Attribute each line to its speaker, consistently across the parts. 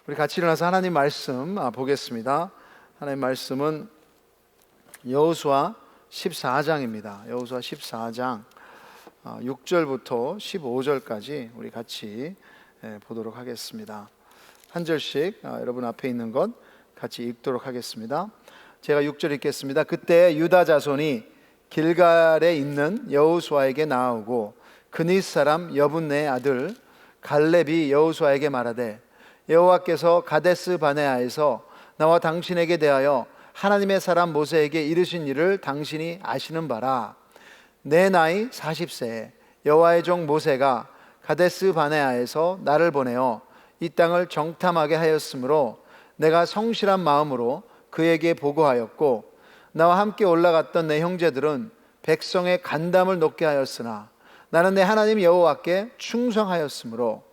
Speaker 1: 우리 같이 일어나서 하나님 말씀 보겠습니다. 하나님 말씀은 여호수아 14장입니다. 여호수아 14장 6절부터 15절까지 우리 같이 보도록 하겠습니다. 한 절씩 여러분 앞에 있는 것 같이 읽도록 하겠습니다. 제가 6절 읽겠습니다. 그때 유다 자손이 길갈에 있는 여호수아에게 나아오고 그닛 사람 여분네의 아들 갈렙이 여호수아에게 말하되 여호와께서 가데스 바네아에서 나와 당신에게 대하여 하나님의 사람 모세에게 이르신 일을 당신이 아시는 바라. 내 나이 40세에 여호와의 종 모세가 가데스 바네아에서 나를 보내어 이 땅을 정탐하게 하였으므로 내가 성실한 마음으로 그에게 보고하였고 나와 함께 올라갔던 내 형제들은 백성의 간담을 높게 하였으나 나는 내 하나님 여호와께 충성하였으므로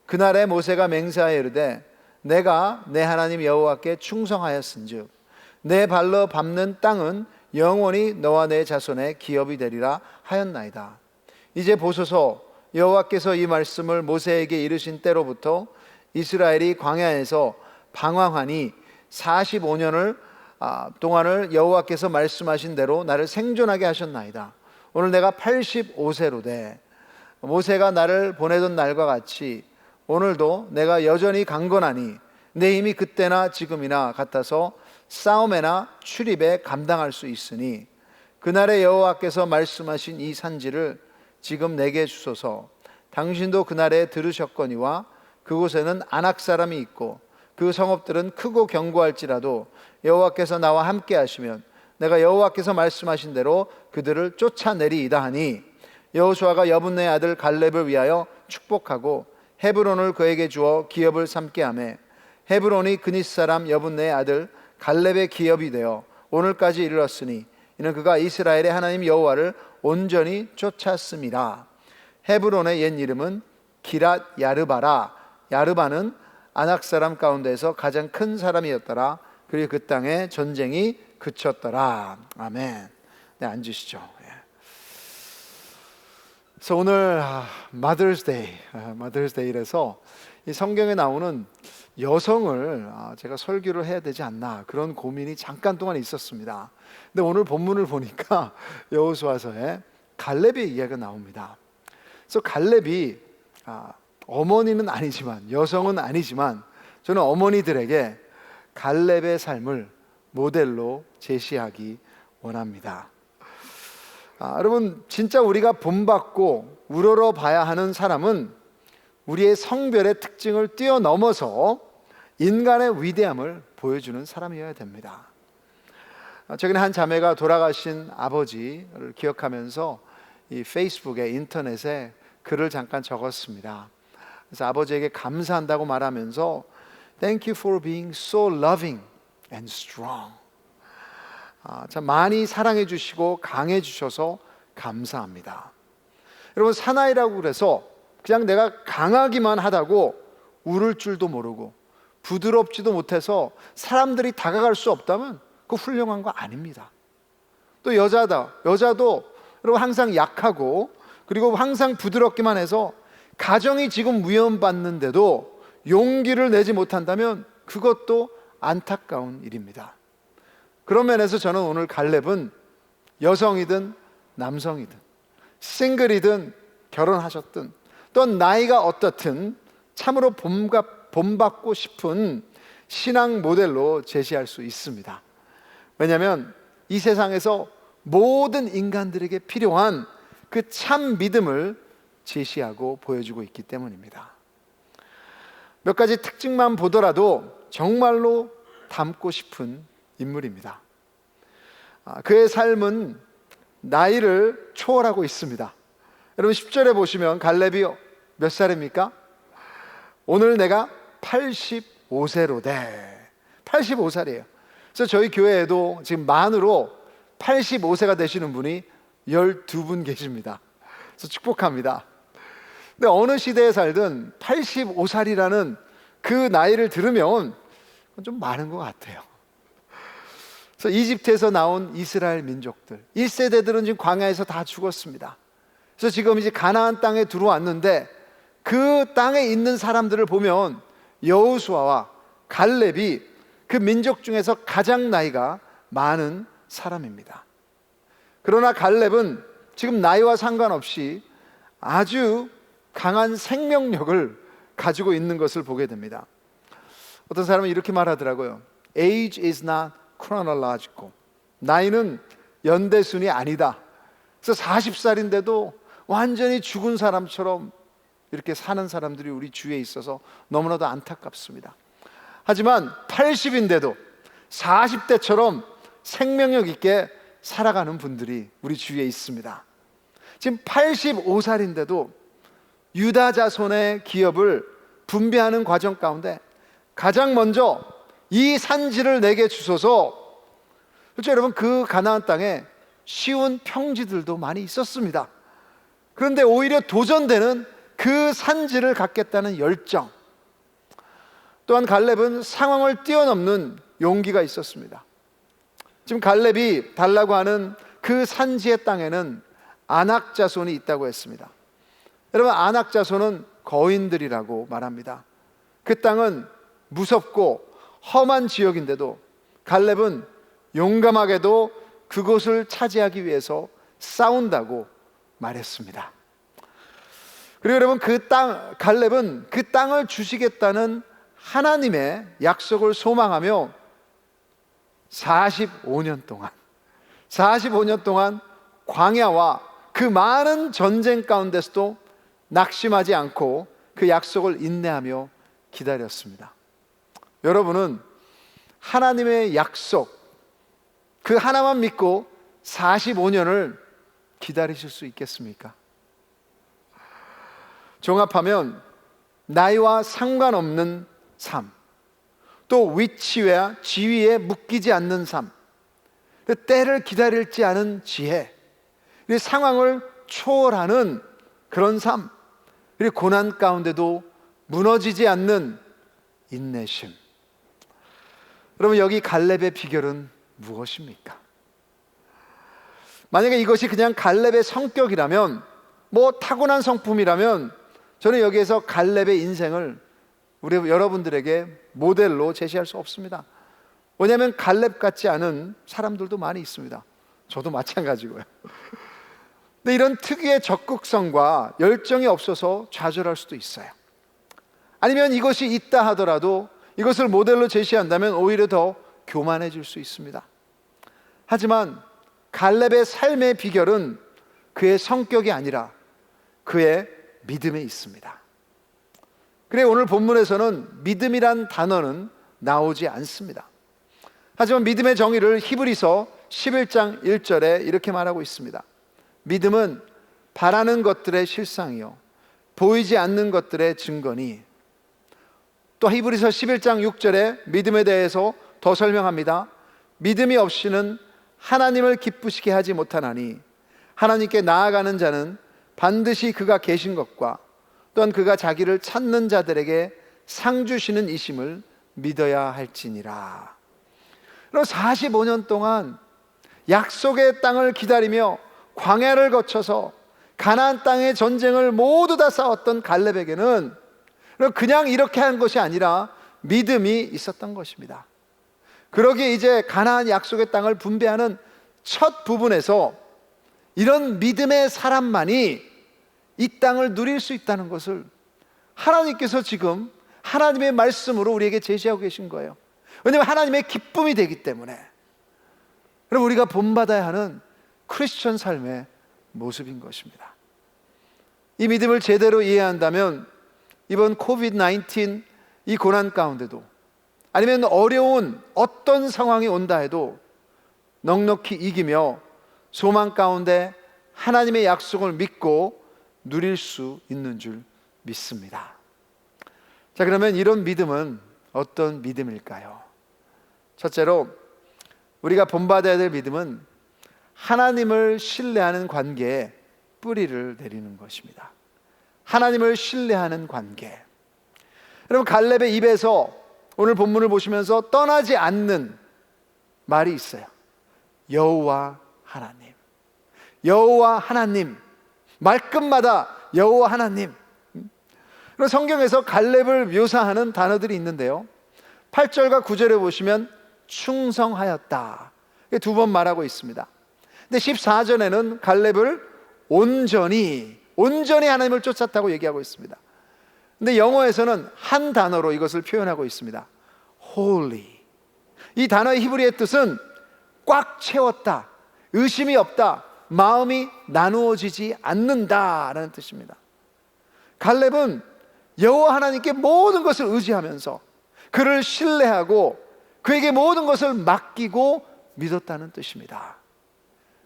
Speaker 1: 그날에 모세가 맹세하여 이르되 내가 내 하나님 여호와께 충성하였은즉 내 발로 밟는 땅은 영원히 너와 내 자손의 기업이 되리라 하였나이다. 이제 보소서, 여호와께서 이 말씀을 모세에게 이르신 때로부터 이스라엘이 광야에서 방황하니 45년을 동안을 여호와께서 말씀하신 대로 나를 생존하게 하셨나이다. 오늘 내가 85세로 돼 모세가 나를 보내던 날과 같이 오늘도 내가 여전히 강건하니 내 힘이 그때나 지금이나 같아서 싸움에나 출입에 감당할 수 있으니 그날에 여호와께서 말씀하신 이 산지를 지금 내게 주소서. 당신도 그날에 들으셨거니와 그곳에는 아낙 사람이 있고 그 성읍들은 크고 견고할지라도 여호와께서 나와 함께 하시면 내가 여호와께서 말씀하신 대로 그들을 쫓아내리이다 하니 여호수아가 여분네의 아들 갈렙을 위하여 축복하고 헤브론을 그에게 주어 기업을 삼게 하매 헤브론이 그닛 사람 여분네의 아들 갈렙의 기업이 되어 오늘까지 이르렀으니 이는 그가 이스라엘의 하나님 여호와를 온전히 쫓았음이라. 헤브론의 옛 이름은 기랏 야르바라. 야르바는 아낙 사람 가운데서 가장 큰 사람이었더라. 그리고 그 땅에 전쟁이 그쳤더라. 아멘. 네, 앉으시죠. 그래서 오늘 Mother's Day라서 이 성경에 나오는 여성을 제가 설교를 해야 되지 않나 그런 고민이 잠깐 동안 있었습니다. 근데 오늘 본문을 보니까 여호수아서에 갈렙의 이야기가 나옵니다. 그래서 갈렙이 어머니는 아니지만 여성은 아니지만 저는 어머니들에게 갈렙의 삶을 모델로 제시하기 원합니다. 여러분, 진짜 우리가 본받고 우러러 봐야 하는 사람은 우리의 성별의 특징을 뛰어넘어서 인간의 위대함을 보여주는 사람이어야 됩니다. 최근에 한 자매가 돌아가신 아버지를 기억하면서 이 페이스북에 인터넷에 글을 잠깐 적었습니다. 그래서 아버지에게 감사한다고 말하면서 Thank you for being so loving and strong. 참 많이 사랑해 주시고 강해 주셔서 감사합니다. 여러분, 사나이라고 그래서 그냥 내가 강하기만 하다고 울을 줄도 모르고 부드럽지도 못해서 사람들이 다가갈 수 없다면 그거 훌륭한 거 아닙니다. 또 여자도 여러분 항상 약하고 그리고 항상 부드럽기만 해서 가정이 지금 위험받는데도 용기를 내지 못한다면 그것도 안타까운 일입니다. 그런 면에서 저는 오늘 갈렙은 여성이든 남성이든 싱글이든 결혼하셨든 또 나이가 어떻든 참으로 본받고 싶은 신앙 모델로 제시할 수 있습니다. 왜냐하면 이 세상에서 모든 인간들에게 필요한 그 참 믿음을 제시하고 보여주고 있기 때문입니다. 몇 가지 특징만 보더라도 정말로 닮고 싶은 인물입니다. 그의 삶은 나이를 초월하고 있습니다. 여러분 10절에 보시면 갈렙이 몇 살입니까? 오늘 내가 85세로 돼. 85살이에요. 그래서 저희 교회에도 지금 만으로 85세가 되시는 분이 12분 계십니다. 그래서 축복합니다. 근데 어느 시대에 살든 85살이라는 그 나이를 들으면 좀 많은 것 같아요. 그래서 이집트에서 나온 이스라엘 민족들 1세대들은 지금 광야에서 다 죽었습니다. 그래서 지금 이제 가나안 땅에 들어왔는데 그 땅에 있는 사람들을 보면 여호수아와 갈렙이 그 민족 중에서 가장 나이가 많은 사람입니다. 그러나 갈렙은 지금 나이와 상관없이 아주 강한 생명력을 가지고 있는 것을 보게 됩니다. 어떤 사람은 이렇게 말하더라고요. Age is not chronological. 나이는 연대순이 아니다. 그래서 40살인데도 완전히 죽은 사람처럼 이렇게 사는 사람들이 우리 주위에 있어서 너무나도 안타깝습니다. 하지만 80인데도 40대처럼 생명력 있게 살아가는 분들이 우리 주위에 있습니다. 지금 85살인데도 유다 자손의 기업을 분배하는 과정 가운데 가장 먼저 이 산지를 내게 주소서. 그렇죠, 여러분? 그 가나안 땅에 쉬운 평지들도 많이 있었습니다. 그런데 오히려 도전되는 그 산지를 갖겠다는 열정, 또한 갈렙은 상황을 뛰어넘는 용기가 있었습니다. 지금 갈렙이 달라고 하는 그 산지의 땅에는 아낙 자손이 있다고 했습니다. 여러분, 아낙 자손은 거인들이라고 말합니다. 그 땅은 무섭고 험한 지역인데도 갈렙은 용감하게도 그곳을 차지하기 위해서 싸운다고 말했습니다. 그리고 여러분, 갈렙은 그 땅을 주시겠다는 하나님의 약속을 소망하며 45년 동안 광야와 그 많은 전쟁 가운데서도 낙심하지 않고 그 약속을 인내하며 기다렸습니다. 여러분은 하나님의 약속, 그 하나만 믿고 45년을 기다리실 수 있겠습니까? 종합하면 나이와 상관없는 삶, 또 위치와 지위에 묶이지 않는 삶, 때를 기다릴지 않은 지혜, 상황을 초월하는 그런 삶, 그리고 고난 가운데도 무너지지 않는 인내심. 여러분, 여기 갈렙의 비결은 무엇입니까? 만약에 이것이 그냥 갈렙의 성격이라면, 타고난 성품이라면, 저는 여기에서 갈렙의 인생을 우리 여러분들에게 모델로 제시할 수 없습니다. 왜냐하면 갈렙 같지 않은 사람들도 많이 있습니다. 저도 마찬가지고요. 근데 이런 특유의 적극성과 열정이 없어서 좌절할 수도 있어요. 아니면 이것이 있다 하더라도 이것을 모델로 제시한다면 오히려 더 교만해질 수 있습니다. 하지만 갈렙의 삶의 비결은 그의 성격이 아니라 그의 믿음에 있습니다. 그래, 오늘 본문에서는 믿음이란 단어는 나오지 않습니다. 하지만 믿음의 정의를 히브리서 11장 1절에 이렇게 말하고 있습니다. 믿음은 바라는 것들의 실상이요 보이지 않는 것들의 증거니. 또 히브리서 11장 6절에 믿음에 대해서 더 설명합니다. 믿음이 없이는 하나님을 기쁘시게 하지 못하나니 하나님께 나아가는 자는 반드시 그가 계신 것과 또한 그가 자기를 찾는 자들에게 상 주시는 이심을 믿어야 할지니라. 45년 동안 약속의 땅을 기다리며 광야를 거쳐서 가나안 땅의 전쟁을 모두 다 싸웠던 갈렙에게는 그냥 이렇게 한 것이 아니라 믿음이 있었던 것입니다. 그러기에 이제 가나안 약속의 땅을 분배하는 첫 부분에서 이런 믿음의 사람만이 이 땅을 누릴 수 있다는 것을 하나님께서 지금 하나님의 말씀으로 우리에게 제시하고 계신 거예요. 왜냐하면 하나님의 기쁨이 되기 때문에. 그럼 우리가 본받아야 하는 크리스천 삶의 모습인 것입니다. 이 믿음을 제대로 이해한다면 이번 코비드-19 이 고난 가운데도, 아니면 어려운 어떤 상황이 온다 해도 넉넉히 이기며 소망 가운데 하나님의 약속을 믿고 누릴 수 있는 줄 믿습니다. 자, 그러면 이런 믿음은 어떤 믿음일까요? 첫째로 우리가 본받아야 될 믿음은 하나님을 신뢰하는 관계에 뿌리를 내리는 것입니다. 하나님을 신뢰하는 관계. 여러분, 갈렙의 입에서 오늘 본문을 보시면서 떠나지 않는 말이 있어요. 여호와 하나님. 여호와 하나님. 말끝마다 여호와 하나님. 성경에서 갈렙을 묘사하는 단어들이 있는데요, 8절과 9절에 보시면 충성하였다. 두 번 말하고 있습니다. 근데 14절에는 갈렙을 온전히 하나님을 쫓았다고 얘기하고 있습니다. 근데 영어에서는 한 단어로 이것을 표현하고 있습니다. Holy. 이 단어의 히브리의 뜻은 꽉 채웠다, 의심이 없다, 마음이 나누어지지 않는다라는 뜻입니다. 갈렙은 여호와 하나님께 모든 것을 의지하면서 그를 신뢰하고 그에게 모든 것을 맡기고 믿었다는 뜻입니다.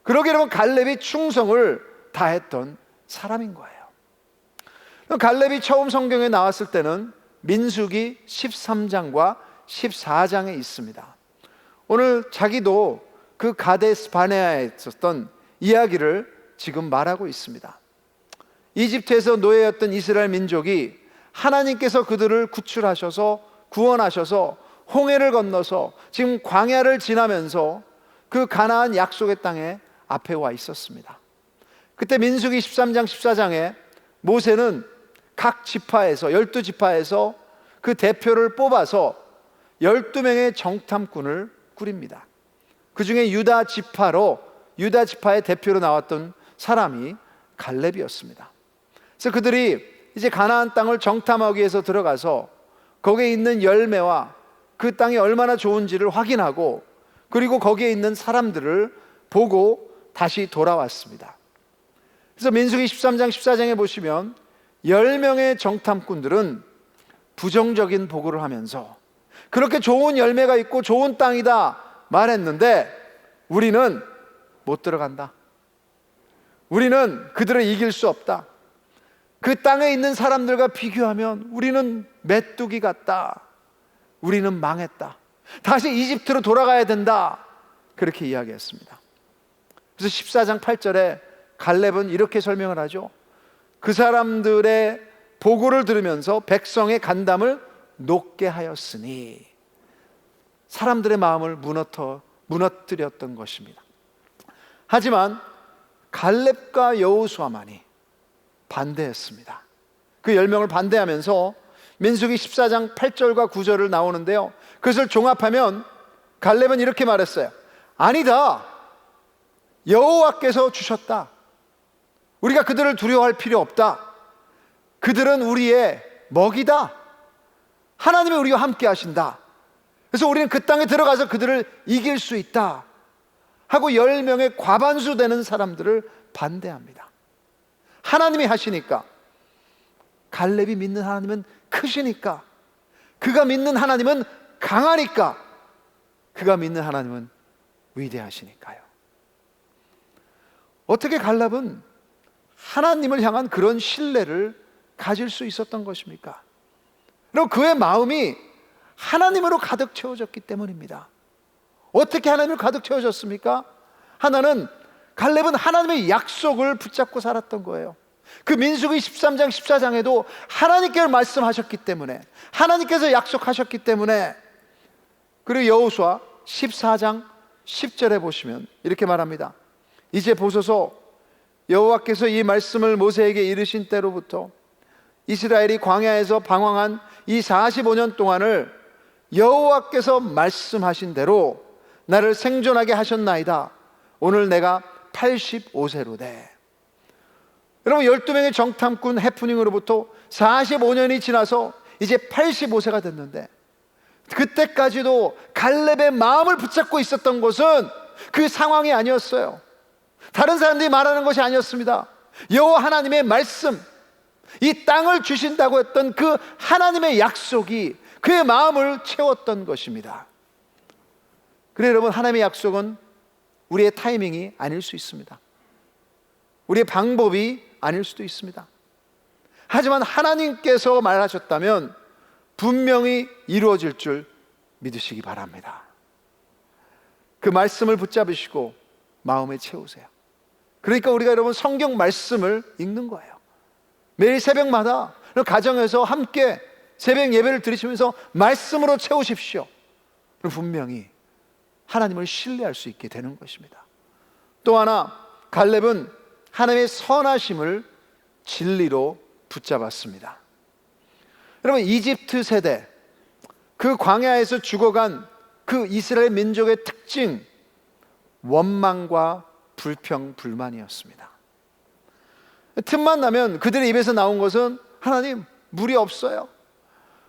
Speaker 1: 그러게 되면 갈렙이 충성을 다했던 사람인 거예요. 갈렙이 처음 성경에 나왔을 때는 민수기 13장과 14장에 있습니다. 오늘 자기도 그 가데스 바네아에 있었던 이야기를 지금 말하고 있습니다. 이집트에서 노예였던 이스라엘 민족이 하나님께서 그들을 구출하셔서 구원하셔서 홍해를 건너서 지금 광야를 지나면서 그 가나안 약속의 땅에 앞에 와 있었습니다. 그때 민수기 13장 14장에 모세는 각 지파에서 12지파에서 그 대표를 뽑아서 12명의 정탐꾼을 꾸립니다. 그 중에 유다 지파의 대표로 나왔던 사람이 갈렙이었습니다. 그래서 그들이 이제 가나안 땅을 정탐하기 위해서 들어가서 거기에 있는 열매와 그 땅이 얼마나 좋은지를 확인하고 그리고 거기에 있는 사람들을 보고 다시 돌아왔습니다. 그래서 민수기 13장 14장에 보시면 10명의 정탐꾼들은 부정적인 보고를 하면서 그렇게 좋은 열매가 있고 좋은 땅이다 말했는데 우리는 못 들어간다. 우리는 그들을 이길 수 없다. 그 땅에 있는 사람들과 비교하면 우리는 메뚜기 같다. 우리는 망했다. 다시 이집트로 돌아가야 된다. 그렇게 이야기했습니다. 그래서 14장 8절에 갈렙은 이렇게 설명을 하죠. 그 사람들의 보고를 들으면서 백성의 간담을 높게 하였으니 사람들의 마음을 무너뜨렸던 것입니다. 하지만 갈렙과 여호수아만이 반대했습니다. 그 10명을 반대하면서 민수기 14장 8절과 9절을 나오는데요, 그것을 종합하면 갈렙은 이렇게 말했어요. 아니다, 여호와께서 주셨다. 우리가 그들을 두려워할 필요 없다. 그들은 우리의 먹이다. 하나님이 우리와 함께 하신다. 그래서 우리는 그 땅에 들어가서 그들을 이길 수 있다 하고 10명의 과반수 되는 사람들을 반대합니다. 하나님이 하시니까, 갈렙이 믿는 하나님은 크시니까, 그가 믿는 하나님은 강하니까, 그가 믿는 하나님은 위대하시니까요. 어떻게 갈렙은 하나님을 향한 그런 신뢰를 가질 수 있었던 것입니까? 그리고 그의 마음이 하나님으로 가득 채워졌기 때문입니다. 어떻게 하나님을 가득 채워졌습니까? 하나는, 갈렙은 하나님의 약속을 붙잡고 살았던 거예요. 그 민수기 13장 14장에도 하나님께서 말씀하셨기 때문에, 하나님께서 약속하셨기 때문에. 그리고 여호수아 14장 10절에 보시면 이렇게 말합니다. 이제 보소서, 여호와께서 이 말씀을 모세에게 이르신 때로부터 이스라엘이 광야에서 방황한 이 45년 동안을 여호와께서 말씀하신 대로 나를 생존하게 하셨나이다. 오늘 내가 85세로 돼. 여러분, 12명의 정탐꾼 해프닝으로부터 45년이 지나서 이제 85세가 됐는데, 그때까지도 갈렙의 마음을 붙잡고 있었던 것은 그 상황이 아니었어요. 다른 사람들이 말하는 것이 아니었습니다. 여호와 하나님의 말씀, 이 땅을 주신다고 했던 그 하나님의 약속이 그의 마음을 채웠던 것입니다. 그래서 여러분, 하나님의 약속은 우리의 타이밍이 아닐 수 있습니다. 우리의 방법이 아닐 수도 있습니다. 하지만 하나님께서 말하셨다면 분명히 이루어질 줄 믿으시기 바랍니다. 그 말씀을 붙잡으시고 마음에 채우세요. 그러니까 우리가 여러분 성경 말씀을 읽는 거예요. 매일 새벽마다 가정에서 함께 새벽 예배를 드리시면서 말씀으로 채우십시오. 그럼 분명히 하나님을 신뢰할 수 있게 되는 것입니다. 또 하나, 갈렙은 하나님의 선하심을 진리로 붙잡았습니다. 여러분, 이집트 세대, 그 광야에서 죽어간 그 이스라엘 민족의 특징, 원망과 불평, 불만이었습니다. 틈만 나면 그들의 입에서 나온 것은 하나님, 물이 없어요.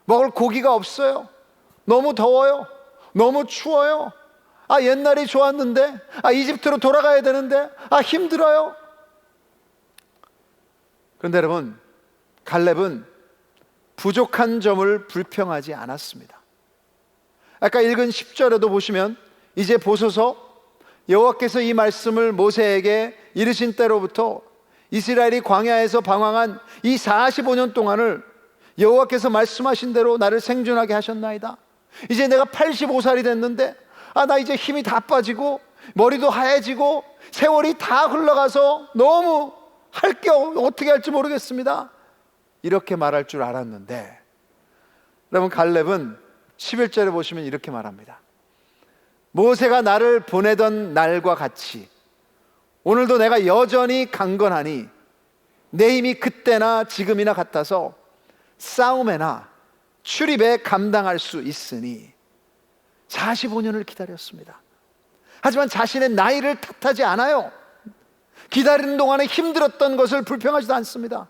Speaker 1: 먹을 고기가 없어요. 너무 더워요. 너무 추워요. 옛날이 좋았는데, 이집트로 돌아가야 되는데, 힘들어요. 그런데 여러분, 갈렙은 부족한 점을 불평하지 않았습니다. 아까 읽은 10절에도 보시면, 이제 보소서, 여호와께서 이 말씀을 모세에게 이르신 때로부터 이스라엘이 광야에서 방황한 이 45년 동안을 여호와께서 말씀하신 대로 나를 생존하게 하셨나이다. 이제 내가 85살이 됐는데 나 이제 힘이 다 빠지고 머리도 하얘지고 세월이 다 흘러가서 너무 할 게 어떻게 할지 모르겠습니다. 이렇게 말할 줄 알았는데, 여러분, 갈렙은 11절에 보시면 이렇게 말합니다. 모세가 나를 보내던 날과 같이 오늘도 내가 여전히 강건하니 내 힘이 그때나 지금이나 같아서 싸움에나 출입에 감당할 수 있으니. 45년을 기다렸습니다. 하지만 자신의 나이를 탓하지 않아요. 기다리는 동안에 힘들었던 것을 불평하지도 않습니다.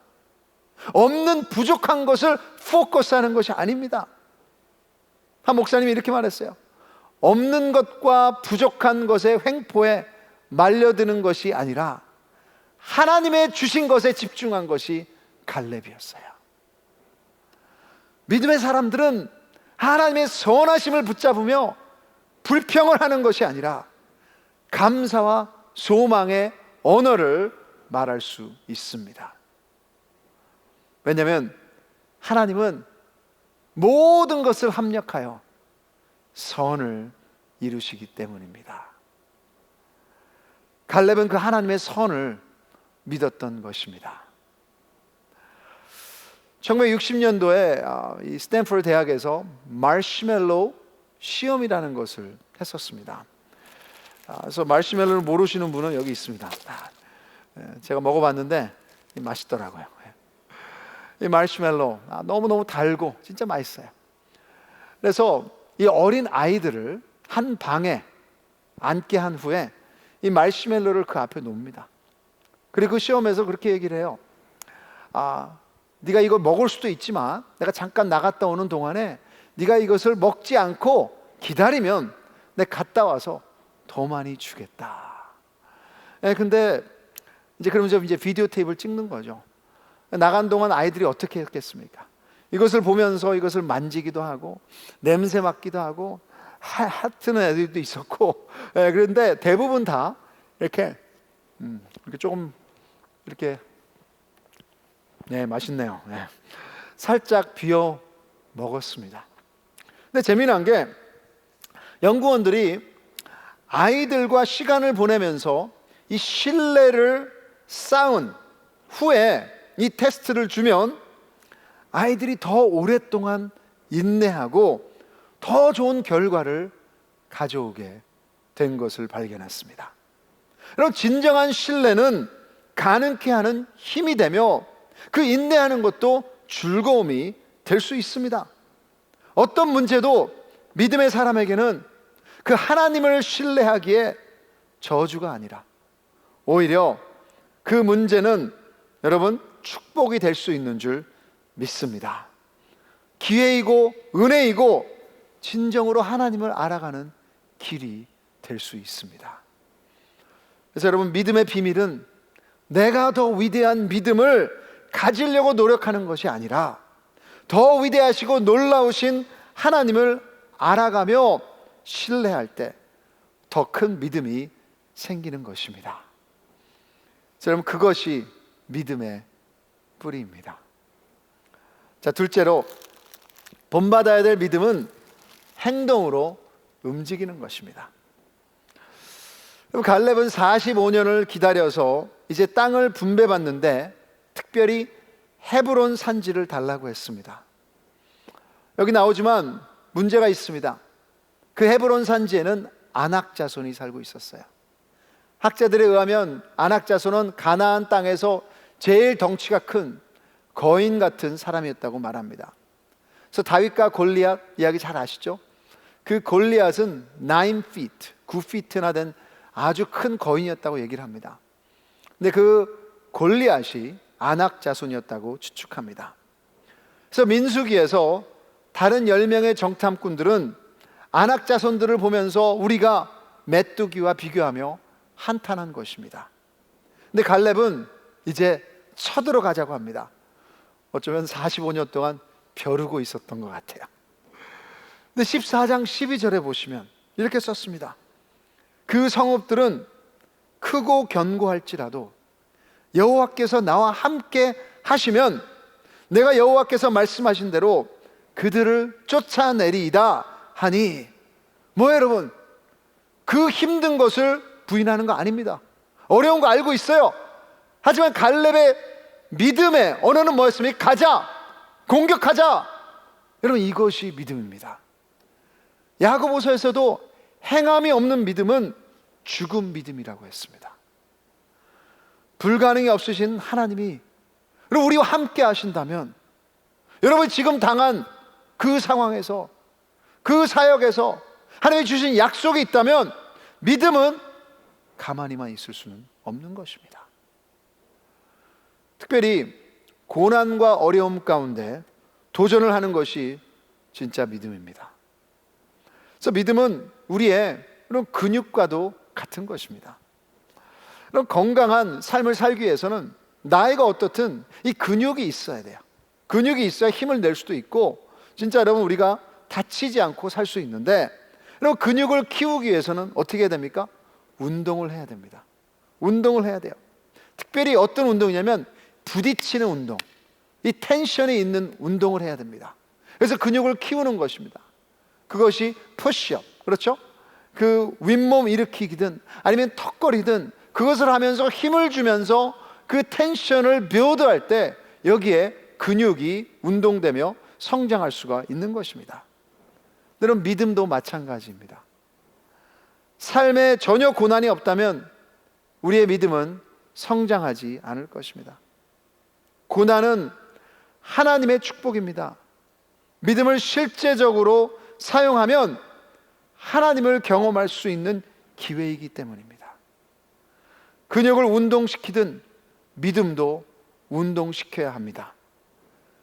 Speaker 1: 없는 부족한 것을 포커스하는 것이 아닙니다. 한 목사님이 이렇게 말했어요. 없는 것과 부족한 것의 횡포에 말려드는 것이 아니라 하나님의 주신 것에 집중한 것이 갈렙이었어요. 믿음의 사람들은 하나님의 선하심을 붙잡으며 불평을 하는 것이 아니라 감사와 소망의 언어를 말할 수 있습니다. 왜냐하면 하나님은 모든 것을 합력하여 선을 이루시기 때문입니다. 갈렙은 그 하나님의 선을 믿었던 것입니다. 1960년도에 이 스탠포드 대학에서 마시멜로우 시험이라는 것을 했었습니다. 그래서 마시멜로우를 모르시는 분은 여기 있습니다. 제가 먹어봤는데 맛있더라고요. 이 마시멜로우 너무너무 달고 진짜 맛있어요. 그래서 이 어린 아이들을 한 방에 앉게 한 후에 이 마시멜로우를 그 앞에 놓습니다. 그리고 그 시험에서 그렇게 얘기를 해요. 네가 이거 먹을 수도 있지만 내가 잠깐 나갔다 오는 동안에 네가 이것을 먹지 않고 기다리면 내가 갔다 와서 더 많이 주겠다. 근데 이제 그러면 이제 비디오 테이프를 찍는 거죠. 나간 동안 아이들이 어떻게 했겠습니까? 이것을 보면서 이것을 만지기도 하고 냄새 맡기도 하고 하트는 애들도 있었고, 그런데 대부분 다 이렇게 조금 이렇게 맛있네요. 살짝 비워 먹었습니다. 근데 재미난 게 연구원들이 아이들과 시간을 보내면서 이 신뢰를 쌓은 후에 이 테스트를 주면 아이들이 더 오랫동안 인내하고 더 좋은 결과를 가져오게 된 것을 발견했습니다. 여러분, 진정한 신뢰는 가능케 하는 힘이 되며 그 인내하는 것도 즐거움이 될 수 있습니다. 어떤 문제도 믿음의 사람에게는 그 하나님을 신뢰하기에 저주가 아니라 오히려 그 문제는 여러분 축복이 될 수 있는 줄 믿습니다. 기회이고 은혜이고 진정으로 하나님을 알아가는 길이 될 수 있습니다. 그래서 여러분, 믿음의 비밀은 내가 더 위대한 믿음을 가지려고 노력하는 것이 아니라 더 위대하시고 놀라우신 하나님을 알아가며 신뢰할 때 더 큰 믿음이 생기는 것입니다. 여러분, 그것이 믿음의 뿌리입니다. 자, 둘째로 본받아야 될 믿음은 행동으로 움직이는 것입니다. 갈렙은 45년을 기다려서 이제 땅을 분배받는데 특별히 헤브론 산지를 달라고 했습니다. 여기 나오지만 문제가 있습니다. 그 헤브론 산지에는 아낙 자손이 살고 있었어요. 학자들에 의하면 아낙 자손은 가나안 땅에서 제일 덩치가 큰 거인 같은 사람이었다고 말합니다. 그래서 다윗과 골리앗 이야기 잘 아시죠? 그 골리앗은 9feet, 9feet나 된 아주 큰 거인이었다고 얘기를 합니다. 근데 그 골리앗이 아낙 자손이었다고 추측합니다. 그래서 민수기에서 다른 10명의 정탐꾼들은 아낙 자손들을 보면서 우리가 메뚜기와 비교하며 한탄한 것입니다. 근데 갈렙은 이제 쳐들어가자고 합니다. 어쩌면 45년 동안 벼르고 있었던 것 같아요. 근데 14장 12절에 보시면 이렇게 썼습니다. 그 성읍들은 크고 견고할지라도 여호와께서 나와 함께 하시면 내가 여호와께서 말씀하신 대로 그들을 쫓아내리이다 하니, 뭐 여러분, 그 힘든 것을 부인하는 거 아닙니다. 어려운 거 알고 있어요. 하지만 갈렙의 믿음의 언어는 뭐였습니까? 가자, 공격하자. 여러분, 이것이 믿음입니다. 야고보서에서도 행함이 없는 믿음은 죽은 믿음이라고 했습니다. 불가능이 없으신 하나님이 우리와 함께 하신다면, 여러분 지금 당한 그 상황에서, 그 사역에서 하나님이 주신 약속이 있다면 믿음은 가만히만 있을 수는 없는 것입니다. 특별히 고난과 어려움 가운데 도전을 하는 것이 진짜 믿음입니다. 그래서 믿음은 우리의 그런 근육과도 같은 것입니다. 그런 건강한 삶을 살기 위해서는 나이가 어떻든 이 근육이 있어야 돼요. 근육이 있어야 힘을 낼 수도 있고, 진짜 여러분 우리가 다치지 않고 살 수 있는데, 그리고 근육을 키우기 위해서는 어떻게 해야 됩니까? 운동을 해야 됩니다. 운동을 해야 돼요. 특별히 어떤 운동이냐면 부딪히는 운동, 이 텐션이 있는 운동을 해야 됩니다. 그래서 근육을 키우는 것입니다. 그것이 푸시업, 그렇죠? 그 윗몸 일으키기든 아니면 턱걸이든 그것을 하면서 힘을 주면서 그 텐션을 빌드할 때 여기에 근육이 운동되며 성장할 수가 있는 것입니다. 여러분, 믿음도 마찬가지입니다. 삶에 전혀 고난이 없다면 우리의 믿음은 성장하지 않을 것입니다. 고난은 하나님의 축복입니다. 믿음을 실제적으로 사용하면 하나님을 경험할 수 있는 기회이기 때문입니다. 근육을 운동시키든 믿음도 운동시켜야 합니다.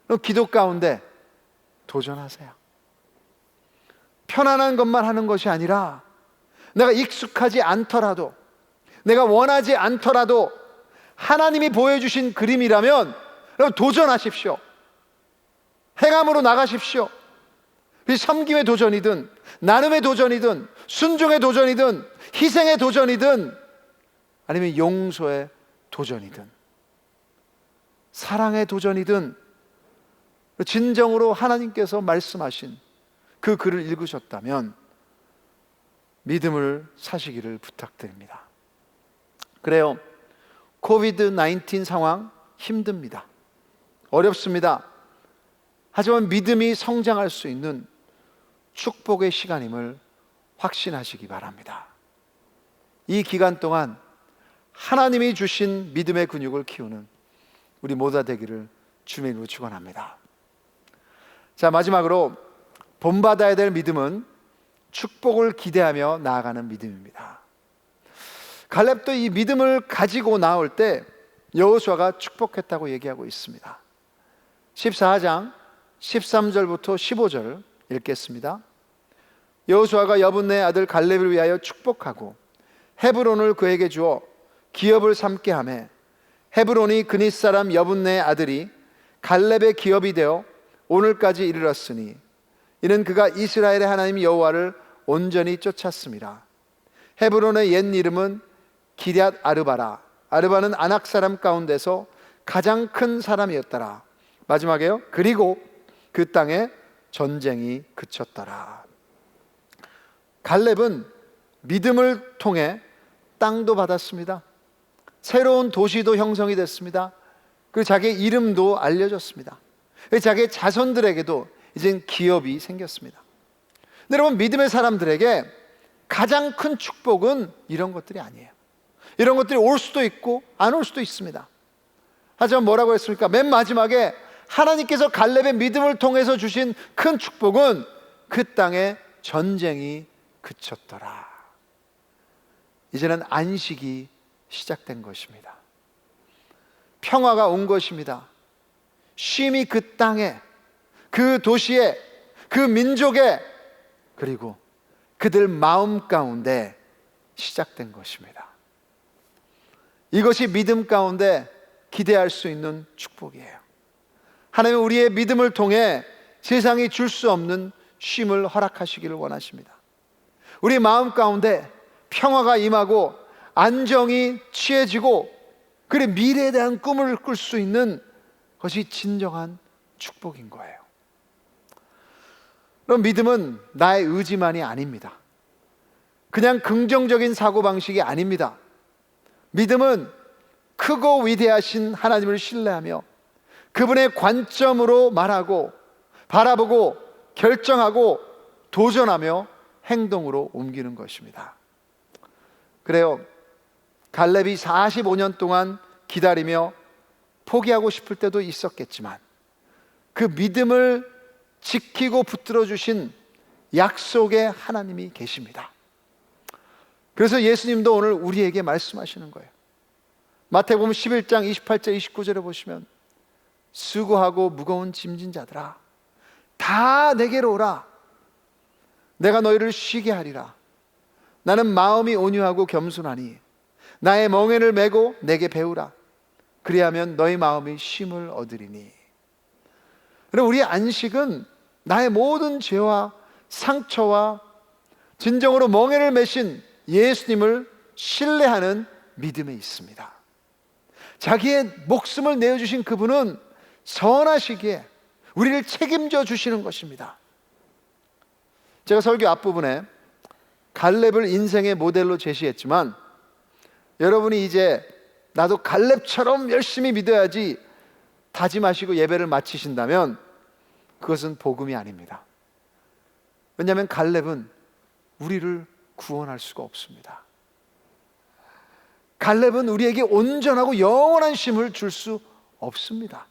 Speaker 1: 그럼 기도 가운데 도전하세요. 편안한 것만 하는 것이 아니라 내가 익숙하지 않더라도, 내가 원하지 않더라도 하나님이 보여주신 그림이라면 여러분 도전하십시오. 행함으로 나가십시오. 섬김의 도전이든 나눔의 도전이든 순종의 도전이든 희생의 도전이든 아니면 용서의 도전이든 사랑의 도전이든 진정으로 하나님께서 말씀하신 그 글을 읽으셨다면 믿음을 사시기를 부탁드립니다. 그래요, 코비드-19 상황 힘듭니다. 어렵습니다. 하지만 믿음이 성장할 수 있는 축복의 시간임을 확신하시기 바랍니다. 이 기간 동안 하나님이 주신 믿음의 근육을 키우는 우리 모두가 되기를 주님의 이름으로 축원합니다. 자, 마지막으로 본받아야 될 믿음은 축복을 기대하며 나아가는 믿음입니다. 갈렙도 이 믿음을 가지고 나올 때 여호수아가 축복했다고 얘기하고 있습니다. 14장 13절부터 15절 읽겠습니다. 여호수아가 여분네 아들 갈렙을 위하여 축복하고 헤브론을 그에게 주어 기업을 삼게 하매 헤브론이 그닛 사람 여분네 아들이 갈렙의 기업이 되어 오늘까지 이르렀으니 이는 그가 이스라엘의 하나님 여호와를 온전히 쫓았습니다. 헤브론의 옛 이름은 기럇 아르바라. 아르바는 아낙 사람 가운데서 가장 큰 사람이었더라. 마지막에요, 그리고 그 땅에 전쟁이 그쳤더라. 갈렙은 믿음을 통해 땅도 받았습니다. 새로운 도시도 형성이 됐습니다. 그리고 자기의 이름도 알려졌습니다. 자기의 자손들에게도 이젠 기업이 생겼습니다. 근데 여러분, 믿음의 사람들에게 가장 큰 축복은 이런 것들이 아니에요. 이런 것들이 올 수도 있고 안 올 수도 있습니다. 하지만 뭐라고 했습니까? 맨 마지막에 하나님께서 갈렙의 믿음을 통해서 주신 큰 축복은 그 땅에 전쟁이 그쳤더라. 이제는 안식이 시작된 것입니다. 평화가 온 것입니다. 쉼이 그 땅에, 그 도시에, 그 민족에, 그리고 그들 마음 가운데 시작된 것입니다. 이것이 믿음 가운데 기대할 수 있는 축복이에요. 하나님은 우리의 믿음을 통해 세상이 줄 수 없는 쉼을 허락하시기를 원하십니다. 우리 마음 가운데 평화가 임하고 안정이 취해지고, 그리고 미래에 대한 꿈을 꿀 수 있는 것이 진정한 축복인 거예요. 그럼 믿음은 나의 의지만이 아닙니다. 그냥 긍정적인 사고방식이 아닙니다. 믿음은 크고 위대하신 하나님을 신뢰하며 그분의 관점으로 말하고 바라보고 결정하고 도전하며 행동으로 옮기는 것입니다. 그래요, 갈렙이 45년 동안 기다리며 포기하고 싶을 때도 있었겠지만 그 믿음을 지키고 붙들어 주신 약속의 하나님이 계십니다. 그래서 예수님도 오늘 우리에게 말씀하시는 거예요. 마태복음 11장 28절 29절에 보시면 수고하고 무거운 짐진 자들아 다 내게로 오라. 내가 너희를 쉬게 하리라. 나는 마음이 온유하고 겸손하니 나의 멍에를 메고 내게 배우라. 그리하면 너희 마음이 쉼을 얻으리니. 그럼 우리의 안식은 나의 모든 죄와 상처와 진정으로 멍에를 메신 예수님을 신뢰하는 믿음에 있습니다. 자기의 목숨을 내어주신 그분은 선하시기에 우리를 책임져 주시는 것입니다. 제가 설교 앞부분에 갈렙을 인생의 모델로 제시했지만 여러분이 이제 나도 갈렙처럼 열심히 믿어야지 다짐하시고 예배를 마치신다면 그것은 복음이 아닙니다. 왜냐하면 갈렙은 우리를 구원할 수가 없습니다. 갈렙은 우리에게 온전하고 영원한 쉼을 줄 수 없습니다.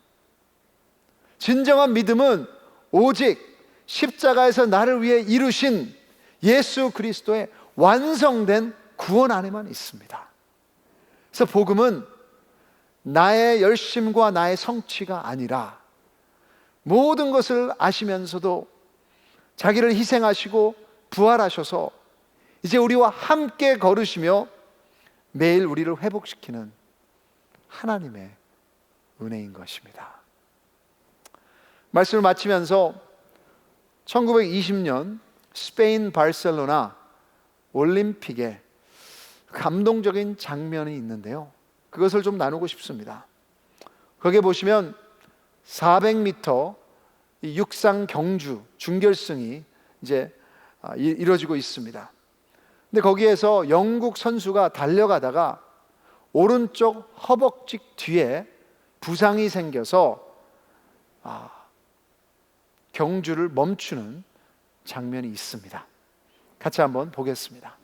Speaker 1: 진정한 믿음은 오직 십자가에서 나를 위해 이루신 예수 그리스도의 완성된 구원 안에만 있습니다. 그래서 복음은 나의 열심과 나의 성취가 아니라 모든 것을 아시면서도 자기를 희생하시고 부활하셔서 이제 우리와 함께 걸으시며 매일 우리를 회복시키는 하나님의 은혜인 것입니다. 말씀을 마치면서 1920년 스페인 바르셀로나 올림픽에 감동적인 장면이 있는데요, 그것을 좀 나누고 싶습니다. 거기에 보시면 400m 육상 경주 준결승이 이제 이루어지고 있습니다. 근데 거기에서 영국 선수가 달려가다가 오른쪽 허벅지 뒤에 부상이 생겨서 경주를 멈추는 장면이 있습니다. 같이 한번 보겠습니다.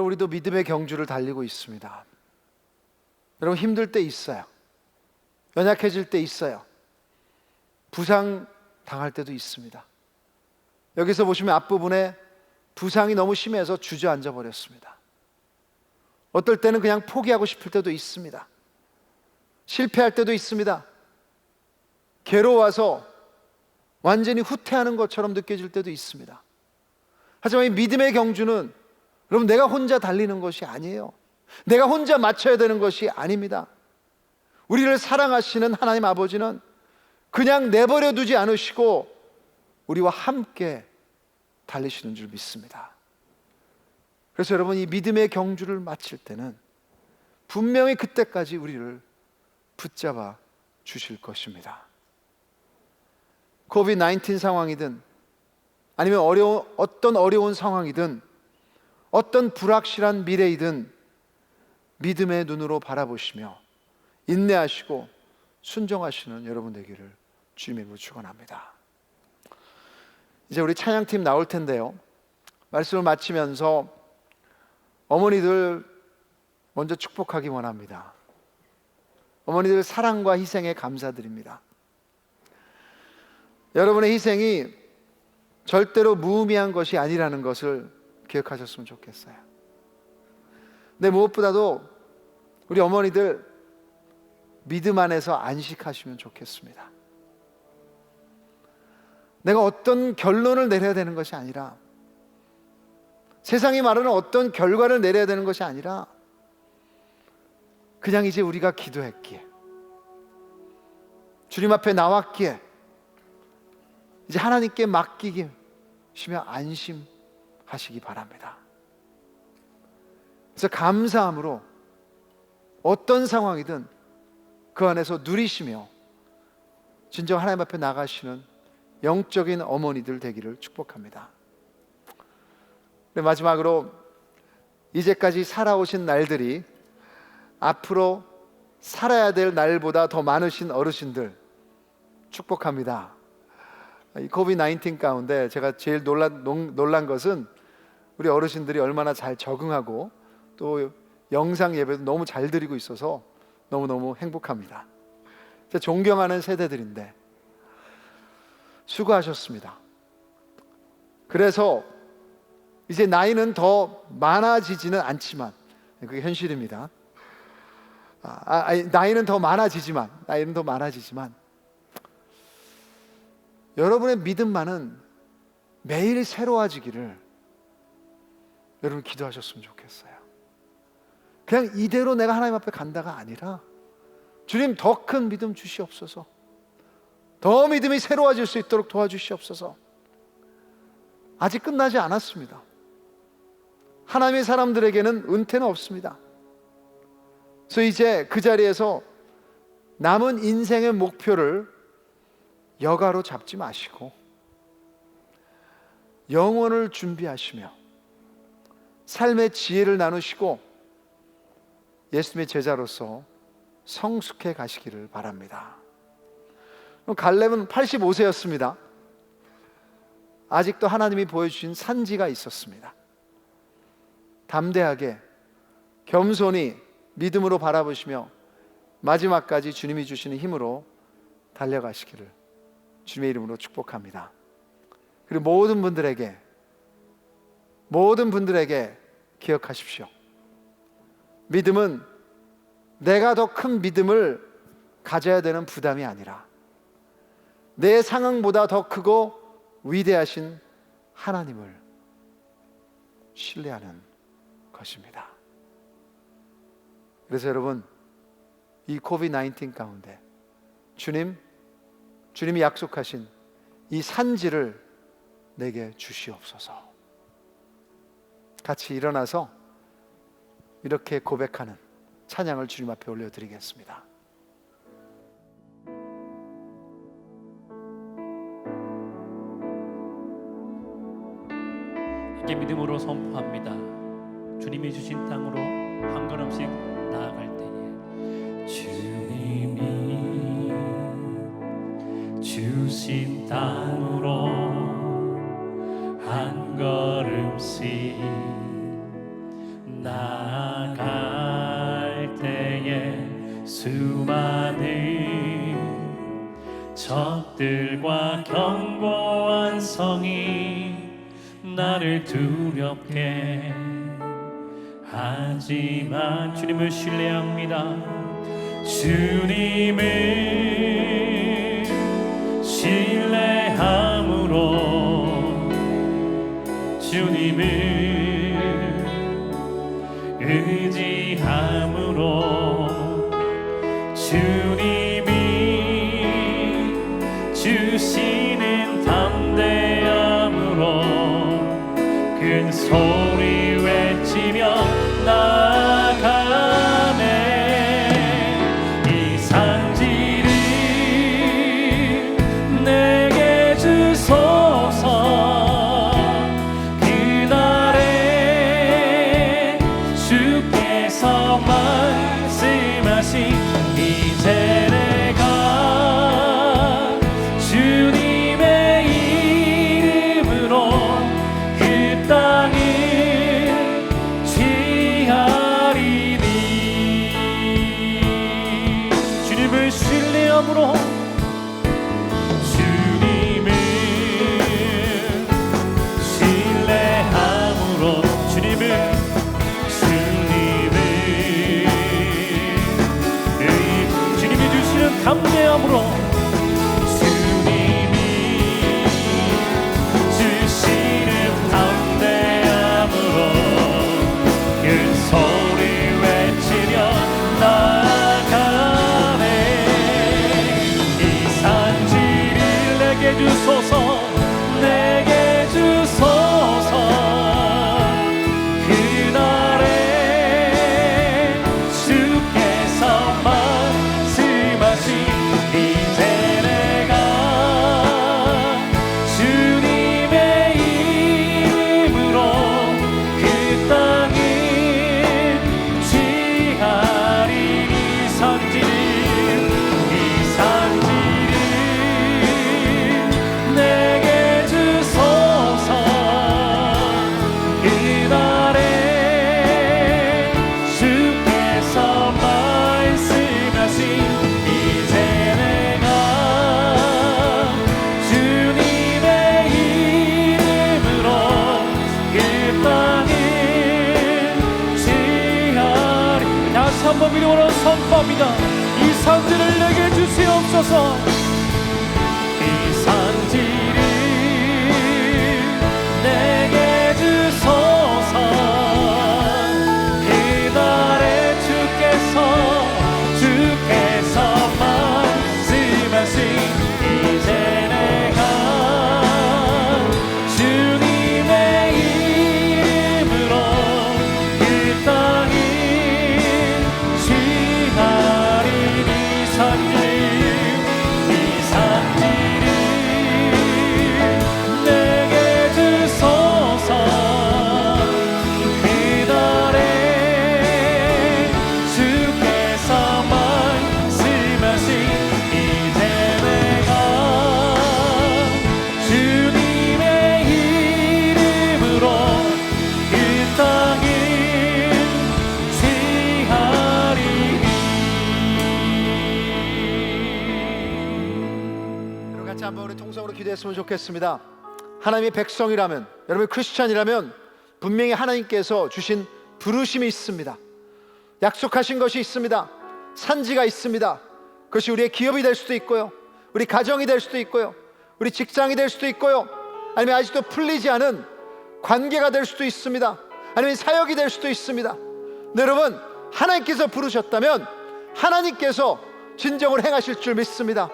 Speaker 1: 우리도 믿음의 경주를 달리고 있습니다. 여러분, 힘들 때 있어요. 연약해질 때 있어요. 부상 당할 때도 있습니다. 여기서 보시면 앞부분에 부상이 너무 심해서 주저앉아 버렸습니다. 어떨 때는 그냥 포기하고 싶을 때도 있습니다. 실패할 때도 있습니다. 괴로워서 완전히 후퇴하는 것처럼 느껴질 때도 있습니다. 하지만 이 믿음의 경주는 여러분, 내가 혼자 달리는 것이 아니에요. 내가 혼자 맞춰야 되는 것이 아닙니다. 우리를 사랑하시는 하나님 아버지는 그냥 내버려 두지 않으시고 우리와 함께 달리시는 줄 믿습니다. 그래서 여러분, 이 믿음의 경주를 마칠 때는 분명히 그때까지 우리를 붙잡아 주실 것입니다. 코비드-19 상황이든 아니면 어떤 어려운 상황이든 어떤 불확실한 미래이든 믿음의 눈으로 바라보시며 인내하시고 순종하시는 여러분 되기를 주님의 이름으로 축원합니다. 이제 우리 찬양팀 나올 텐데요, 말씀을 마치면서 어머니들 먼저 축복하기 원합니다. 어머니들 사랑과 희생에 감사드립니다. 여러분의 희생이 절대로 무의미한 것이 아니라는 것을 기억하셨으면 좋겠어요. 근데 무엇보다도 우리 어머니들 믿음 안에서 안식하시면 좋겠습니다. 내가 어떤 결론을 내려야 되는 것이 아니라, 세상이 말하는 어떤 결과를 내려야 되는 것이 아니라, 그냥 이제 우리가 기도했기에, 주님 앞에 나왔기에 이제 하나님께 맡기시며 안심하시기 바랍니다. 그래서 감사함으로 어떤 상황이든 그 안에서 누리시며 진정 하나님 앞에 나가시는 영적인 어머니들 되기를 축복합니다. 마지막으로 이제까지 살아오신 날들이 앞으로 살아야 될 날보다 더 많으신 어르신들 축복합니다. 이 코비드-19 가운데 제가 제일 놀란 것은 우리 어르신들이 얼마나 잘 적응하고 또 영상 예배도 너무 잘 드리고 있어서 너무너무 행복합니다. 제가 존경하는 세대들인데 수고하셨습니다. 그래서 이제 나이는 더 많아지지는 않지만, 그게 현실입니다. 나이는 더 많아지지만 여러분의 믿음만은 매일 새로워지기를 여러분 기도하셨으면 좋겠어요. 그냥 이대로 내가 하나님 앞에 간다가 아니라, 주님 더 큰 믿음 주시옵소서, 더 믿음이 새로워질 수 있도록 도와주시옵소서. 아직 끝나지 않았습니다. 하나님의 사람들에게는 은퇴는 없습니다. 그래서 이제 그 자리에서 남은 인생의 목표를 여가로 잡지 마시고 영혼을 준비하시며 삶의 지혜를 나누시고 예수님의 제자로서 성숙해 가시기를 바랍니다. 갈렙은 85세였습니다. 아직도 하나님이 보여주신 산지가 있었습니다. 담대하게 겸손히 믿음으로 바라보시며 마지막까지 주님이 주시는 힘으로 달려가시기를 주님의 이름으로 축복합니다. 그리고 모든 분들에게 기억하십시오. 믿음은 내가 더 큰 믿음을 가져야 되는 부담이 아니라 내 상황보다 더 크고 위대하신 하나님을 신뢰하는 것입니다. 그래서 여러분, 이 코비드-19 가운데 주님이 약속하신 이 산지를 내게 주시옵소서. 같이 일어나서 이렇게 고백하는 찬양을 주님 앞에 올려드리겠습니다.
Speaker 2: 함께 믿음으로 선포합니다. 주님이 주신 땅으로 한 걸음씩 나아갈 때에, 주님이 주신 땅으로 한 걸음씩 나아갈 때에 수많은 적들과 견고한 성이 나를 두렵게 하지만 주님을 신뢰합니다. 주님을 신뢰함으로 주님을 의지함으로 주님이 주시는 담대함으로 큰 소리 외치며 나아가네. 이 산지를 내게 주소서. 그날에 주께서 말씀하신 이제 내가 주님의 이름으로 그 땅을 취하리니. 주님을 신뢰함으로 주님을 신뢰함으로 주님이 주시는 담대함으로 주님이 주시는 담대함으로 큰 소리 외치며 나아가네. 이 산지를 내게 주소서. 내게 주소서. 그날에 주께서 말씀하신 이제 내가 주님의 이름으로 그 땅을 취하리니. 이 산지를 내게 주소서. 그날에 주께서 말씀하신 이제 내가 주님의 이름으로 그 땅을 취하리. 다시 한번 믿음으로 선포합니다. 이 산지를 내게 주시옵소서. 이 산지를 내게 주소서. 그날에 주께서 말씀하신 이제 내가 주님의 이름으로 그 땅을 취하리니. 이 산지를 내게 주소서. 그날에 주께서 말씀하신 이제 내가 주님의 이름으로 그 땅을 취하리니.
Speaker 1: 여러분 같이 한번 우리 통성으로 기도했으면 좋겠습니다. 하나님의 백성이라면, 여러분 크리스찬이라면 분명히 하나님께서 주신 부르심이 있습니다. 약속하신 것이 있습니다. 산지가 있습니다. 그것이 우리의 기업이 될 수도 있고요, 우리 가정이 될 수도 있고요, 우리 직장이 될 수도 있고요, 아니면 아직도 풀리지 않은 관계가 될 수도 있습니다. 아니면 사역이 될 수도 있습니다. 근데 여러분, 하나님께서 부르셨다면 하나님께서 진정을 행하실 줄 믿습니다.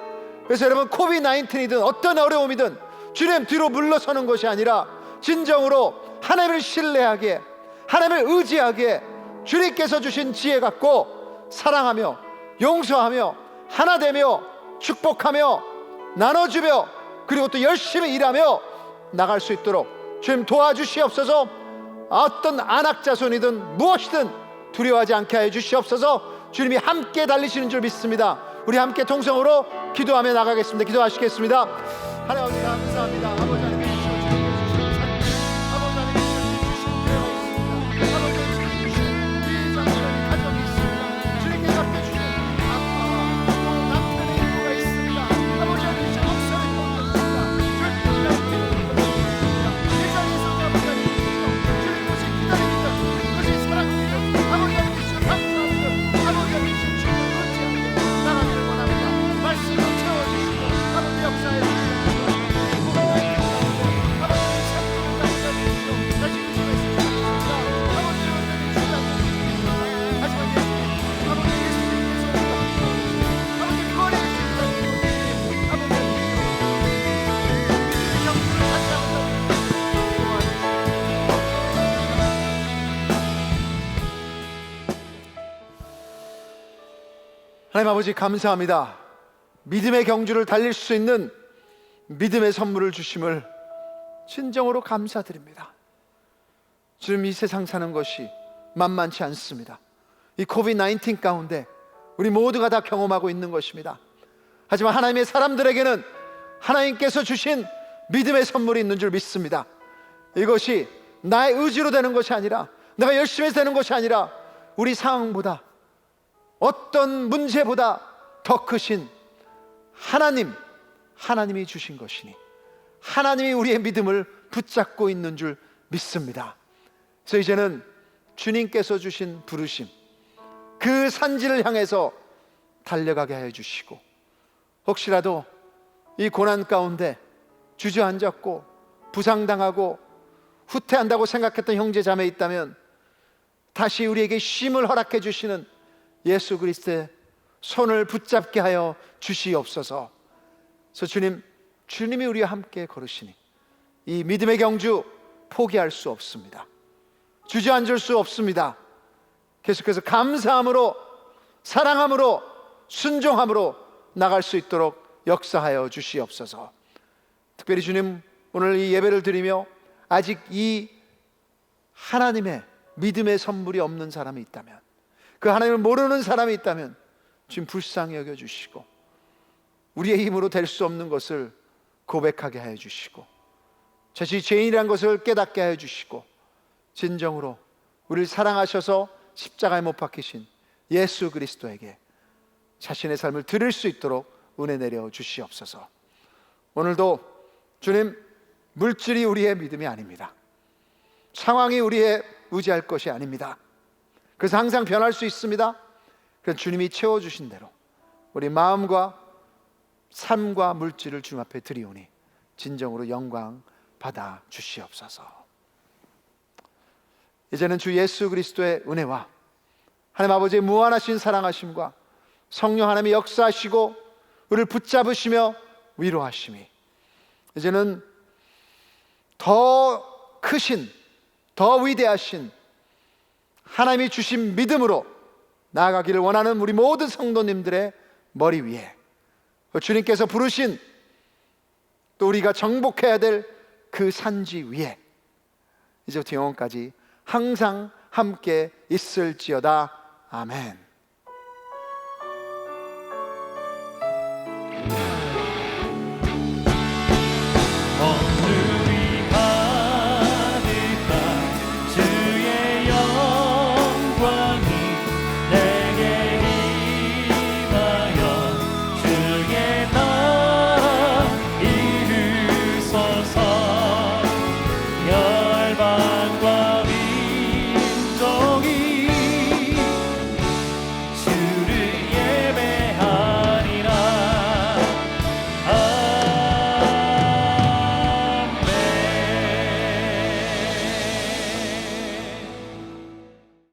Speaker 1: 그래서 여러분, 코비드-19이든 어떤 어려움이든 주님 뒤로 물러서는 것이 아니라 진정으로 하나님을 신뢰하게, 하나님을 의지하게 주님께서 주신 지혜 갖고 사랑하며 용서하며 하나 되며 축복하며 나눠주며 그리고 또 열심히 일하며 나갈 수 있도록 주님 도와주시옵소서. 어떤 안악자손이든 무엇이든 두려워하지 않게 하여 주시옵소서. 주님이 함께 달리시는 줄 믿습니다. 우리 함께 통성으로 기도하며 나가겠습니다. 기도하시겠습니다. 하나님 아버지 감사합니다. 아버지 하나님께 주시고 주님께 주시는 삶, 아버지 하나님께 주시는 교회가 있습니다. 아버지 주시는 하나님 아버지 감사합니다. 믿음의 경주를 달릴 수 있는 믿음의 선물을 주심을 진정으로 감사드립니다. 주님, 이 세상 사는 것이 만만치 않습니다. 이 코비드-19 가운데 우리 모두가 다 경험하고 있는 것입니다. 하지만 하나님의 사람들에게는 하나님께서 주신 믿음의 선물이 있는 줄 믿습니다. 이것이 나의 의지로 되는 것이 아니라, 내가 열심히 해서 되는 것이 아니라, 우리 상황보다, 어떤 문제보다 더 크신 하나님이 주신 것이니 하나님이 우리의 믿음을 붙잡고 있는 줄 믿습니다. 그래서 이제는 주님께서 주신 부르심, 그 산지를 향해서 달려가게 하여 주시고, 혹시라도 이 고난 가운데 주저앉았고 부상당하고 후퇴한다고 생각했던 형제 자매 있다면 다시 우리에게 쉼을 허락해 주시는 예수 그리스도의 손을 붙잡게 하여 주시옵소서. 그래서 주님이 우리와 함께 걸으시니 이 믿음의 경주 포기할 수 없습니다. 주저앉을 수 없습니다. 계속해서 감사함으로, 사랑함으로, 순종함으로 나갈 수 있도록 역사하여 주시옵소서. 특별히 주님, 오늘 이 예배를 드리며 아직 이 하나님의 믿음의 선물이 없는 사람이 있다면, 그 하나님을 모르는 사람이 있다면 주님 불쌍히 여겨주시고, 우리의 힘으로 될 수 없는 것을 고백하게 하여 주시고, 자신이 죄인이라는 것을 깨닫게 하여 주시고, 진정으로 우리를 사랑하셔서 십자가에 못 박히신 예수 그리스도에게 자신의 삶을 드릴 수 있도록 은혜 내려 주시옵소서. 오늘도 주님, 물질이 우리의 믿음이 아닙니다. 상황이 우리의 의지할 것이 아닙니다. 그래서 항상 변할 수 있습니다. 그래서 주님이 채워주신 대로 우리 마음과 삶과 물질을 주님 앞에 드리오니 진정으로 영광 받아 주시옵소서. 이제는 주 예수 그리스도의 은혜와 하나님 아버지의 무한하신 사랑하심과 성령 하나님의 역사하시고 우리를 붙잡으시며 위로하심이 이제는 더 크신, 더 위대하신 하나님이 주신 믿음으로 나아가기를 원하는 우리 모든 성도님들의 머리 위에, 주님께서 부르신 또 우리가 정복해야 될 그 산지 위에 이제부터 영원까지 항상 함께 있을지어다. 아멘.
Speaker 2: 열반